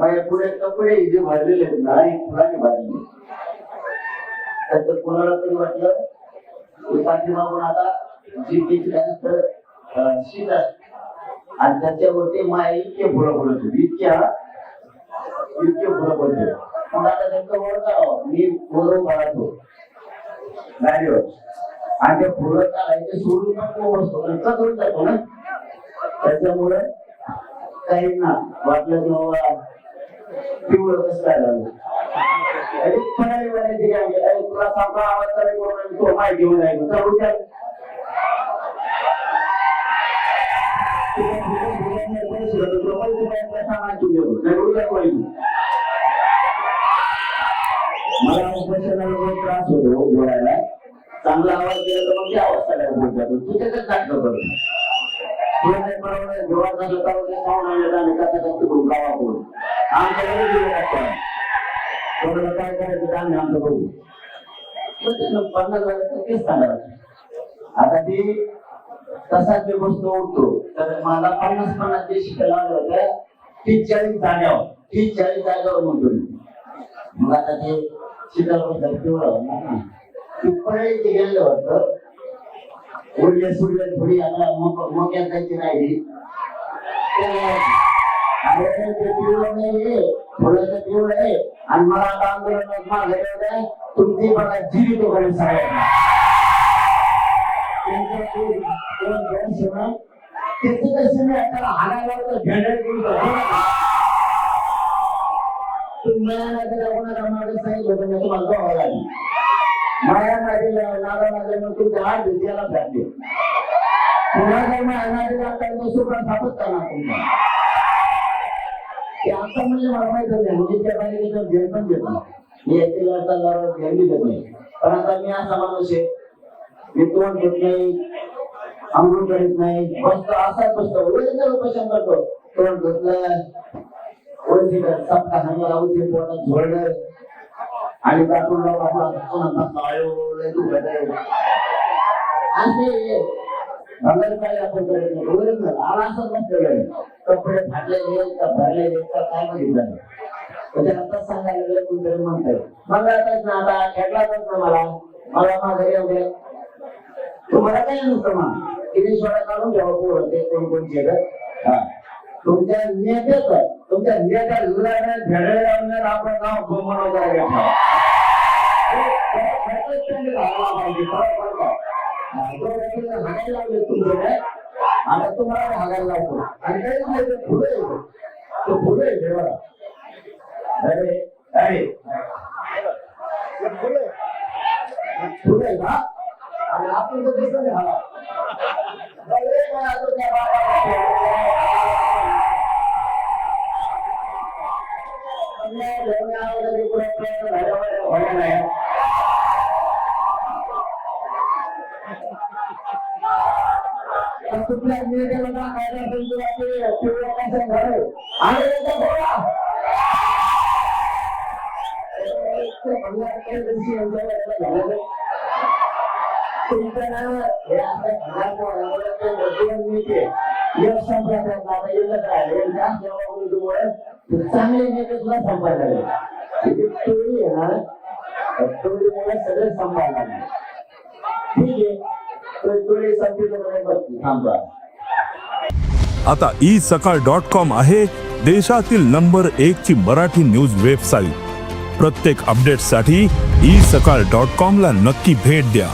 माझ्या पुढे कपडे जे भरलेले आहेत ना फुलाने भरलेले तर कोणाला तरी वाटलं पाठीमागून आता जी त्यानंतर शीत आणि त्याच्यावरती माया इतके फुलं पडत होती इतके फुलं पडते मग आता त्यांचं ओळखावं मी बरोबर बघतो गाडीवर आणि ते फुलं काढायचे सोडून नको बसतो करून जातो ना त्याच्यामुळे काहींना वाटलं की बाबा पिवळं कसं काय झालं तुला सांगा आवाज करायला तो माहिती घेऊन जायचं चालू द्या मला उपोषणाला त्रास होतो बोलायला चांगला आवाज दिला तर मग आवाज करायला बोलत जातो तू त्याच्यात नाटक करतो तुला नाही बरोबर जेव्हा झालं तर पाहून आणलं आणि कसा कसा करून गावा करून आमच्या कोणाला काय करायचं आम्ही आमचं बघू 50,000 तेच सांगा आता ती तसाच मी बसतो उठतो तर मला 50 जे शिकायला लागलं होतं 30-40 जाग्यावर म्हणतो मग आता ते शिकायला बसलं तेवढं पिंपळे जे गेलं होतं उडले सुडले थोडी आता मग जायची राहिली फुलाचं पिवळ आहे आणि मला आता आंदोलनात मागे तुमची मला जीवित वगैरे सांगायचं माया माझी नारा लागल्यामुळे तुमच्या हात याला घातले पुन्हा सापत करणार तुमचा ते आता म्हणजे मला माहित नाही म्हणजे त्या बाहेर घेऊन पण देत नाही मी याची चालल्यावर ध्यान बी देत नाही पण आता मी असा माणूस आहे मी तोंड घेत नाही अंघोळ करीत नाही बसतो असाच बसतो ओळखीचं उपोषण करतो तोंड घेतलं ओळखीचं सप्ता हांगा औषध पोटात झोडलं आणि दाखवून काय आपण करत नाही आला असंच नसतं कपडे फाटलेले का भरलेले का काय बघितलं म्हणजे आता सांगायला गेलं कोणतरी म्हणतंय मला आताच ना आता खेळलाच ना मला माघारी एवढे तुम्हाला काय नसतं मग किती सोडा काढून घ्यावं पोरं ते कोणकोणचे तुमच्या नेत्याचं तुमच्या नेत्या भेडे लावणार आपण नाव गोमन हागायला लागले तुमच्याकडे आता तुम्हाला हागायला लावतो आणि काही नाही फुलं येतो फुलं येते बघा अरे अरे फुलं आहे का आणि आपण तर दिसत नाही हवा कुठल्या नियोजनाला कायदा चांगले नेते सुद्धा संपायला टोळी आहे ना टोळीमुळे सगळे संपायला ठीक आहे आता isakal.com आहे देशातील नंबर 1 ची मराठी न्यूज वेबसाईट. प्रत्येक अपडेटसाठी isakal.com ला नक्की भेट द्या.